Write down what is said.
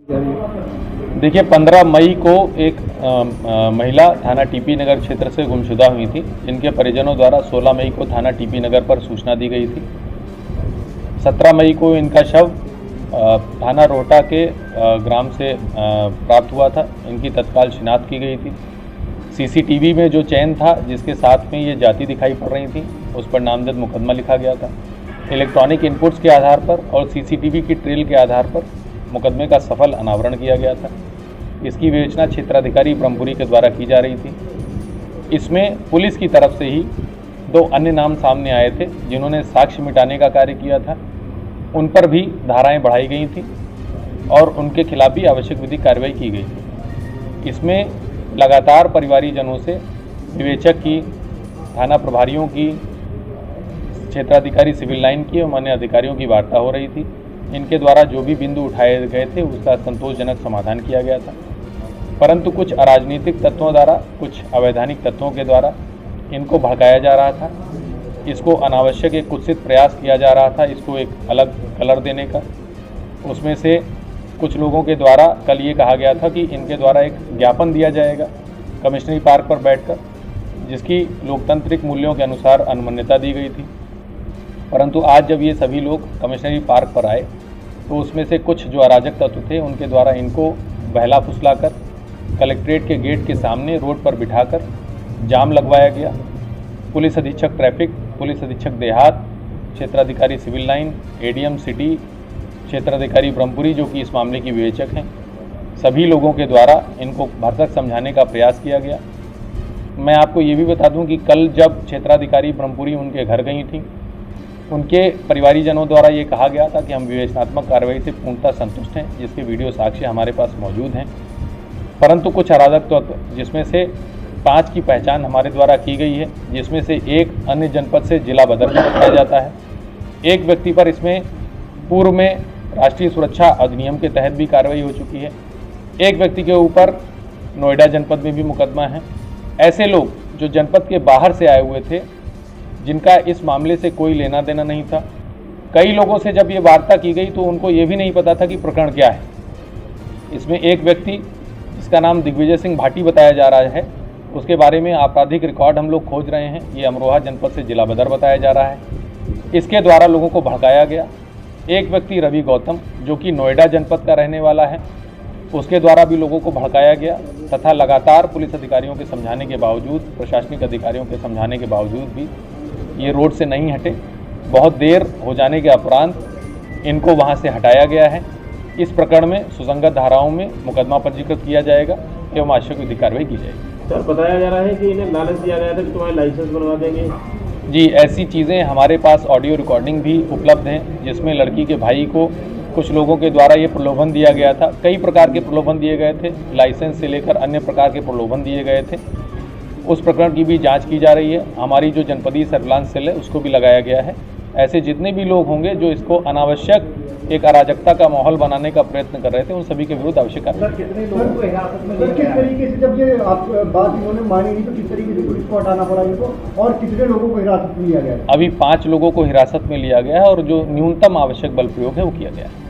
देखिए, 15 मई को एक महिला थाना टीपी नगर क्षेत्र से गुमशुदा हुई थी, जिनके परिजनों द्वारा 16 मई को थाना टीपी नगर पर सूचना दी गई थी। 17 मई को इनका शव थाना रोहटा के ग्राम से प्राप्त हुआ था। इनकी तत्काल शिनाख्त की गई थी। सीसीटीवी में जो चैन था जिसके साथ में ये जाति दिखाई पड़ रही थी, उस पर नामजद मुकदमा लिखा गया था। इलेक्ट्रॉनिक इनपुट्स के आधार पर और सीसीटीवी की ट्रेल के आधार पर मुकदमे का सफल अनावरण किया गया था। इसकी विवेचना क्षेत्राधिकारी ब्रह्मपुरी के द्वारा की जा रही थी। इसमें पुलिस की तरफ से ही 2 अन्य नाम सामने आए थे जिन्होंने साक्ष्य मिटाने का कार्य किया था। उन पर भी धाराएं बढ़ाई गई थी और उनके खिलाफ भी आवश्यक विधिक कार्रवाई की गई थी। इसमें लगातार परिवारीजनों से विवेचक की, थाना प्रभारियों की, क्षेत्राधिकारी सिविल लाइन की और अन्य अधिकारियों की वार्ता हो रही थी। इनके द्वारा जो भी बिंदु उठाए गए थे उसका संतोषजनक समाधान किया गया था, परंतु कुछ अराजनीतिक तत्वों द्वारा, कुछ अवैधानिक तत्वों के द्वारा इनको भड़काया जा रहा था। इसको अनावश्यक एक कुत्सित प्रयास किया जा रहा था, इसको एक अलग कलर देने का। उसमें से कुछ लोगों के द्वारा कल ये कहा गया था कि इनके द्वारा एक ज्ञापन दिया जाएगा कमिश्नरी पार्क पर बैठकर, जिसकी लोकतांत्रिक मूल्यों के अनुसार अनुमान्यता दी गई थी। परंतु आज जब ये सभी लोग कमिश्नरी पार्क पर आए तो उसमें से कुछ जो अराजक तत्व थे उनके द्वारा इनको बहला फुसलाकर कलेक्ट्रेट के गेट के सामने रोड पर बिठाकर जाम लगवाया गया। पुलिस अधीक्षक ट्रैफिक, पुलिस अधीक्षक देहात, क्षेत्राधिकारी सिविल लाइन, एडीएम सिटी, क्षेत्राधिकारी ब्रह्मपुरी जो कि इस मामले की विवेचक हैं, सभी लोगों के द्वारा इनको भरसक समझाने का प्रयास किया गया। मैं आपको ये भी बता दूं कि कल जब क्षेत्राधिकारी ब्रह्मपुरी उनके घर गई थी, उनके परिवारीजनों द्वारा ये कहा गया था कि हम विवेचनात्मक कार्रवाई से पूर्णतः संतुष्ट हैं, जिसके वीडियो साक्ष्य हमारे पास मौजूद हैं। परंतु कुछ अराजक तत्व, जिसमें से 5 की पहचान हमारे द्वारा की गई है, जिसमें से एक अन्य जनपद से जिला बदर का बताया जाता है। एक व्यक्ति पर इसमें पूर्व में राष्ट्रीय सुरक्षा अधिनियम के तहत भी कार्रवाई हो चुकी है। एक व्यक्ति के ऊपर नोएडा जनपद में भी मुकदमा है। ऐसे लोग जो जनपद के बाहर से आए हुए थे, जिनका इस मामले से कोई लेना देना नहीं था। कई लोगों से जब ये वार्ता की गई तो उनको ये भी नहीं पता था कि प्रकरण क्या है। इसमें एक व्यक्ति जिसका नाम दिग्विजय सिंह भाटी बताया जा रहा है, उसके बारे में आपराधिक रिकॉर्ड हम लोग खोज रहे हैं। ये अमरोहा जनपद से जिला बदर बताया जा रहा है। इसके द्वारा लोगों को भड़काया गया। एक व्यक्ति रवि गौतम जो कि नोएडा जनपद का रहने वाला है, उसके द्वारा भी लोगों को भड़काया गया तथा लगातार पुलिस अधिकारियों के समझाने के बावजूद, प्रशासनिक अधिकारियों के समझाने के बावजूद भी ये रोड से नहीं हटे। बहुत देर हो जाने के उपरांत इनको वहाँ से हटाया गया है। इस प्रकरण में सुसंगत धाराओं में मुकदमा पंजीकृत किया जाएगा एवं आवश्यक विधिक कार्रवाई की जाएगी। सर, बताया जा रहा है कि इन्हें लालच दिया गया था कि तुम्हारे लाइसेंस बनवा देंगे। जी, ऐसी चीज़ें हमारे पास ऑडियो रिकॉर्डिंग भी उपलब्ध हैं, जिसमें लड़की के भाई को कुछ लोगों के द्वारा ये प्रलोभन दिया गया था। कई प्रकार के प्रलोभन दिए गए थे, लाइसेंस से लेकर अन्य प्रकार के प्रलोभन दिए गए थे। उस प्रकरण की भी जांच की जा रही है। हमारी जो जनपदीय सर्विलांस सेल है उसको भी लगाया गया है। ऐसे जितने भी लोग होंगे जो इसको अनावश्यक एक अराजकता का माहौल बनाने का प्रयत्न कर रहे थे, उन सभी के विरुद्ध आवश्यक कार्रवाई। कितने लोगों को हिरासत में लिया गया? किस तरीके से जब ये आप बात इन्होंने मानी नहीं तो किस तरीके से पुलिस को हटाना पड़ा इनको, और कितने लोगों को हिरासत में लिया गया? अभी 5 लोगों को हिरासत में लिया गया है और जो न्यूनतम आवश्यक बल प्रयोग है वो किया गया है।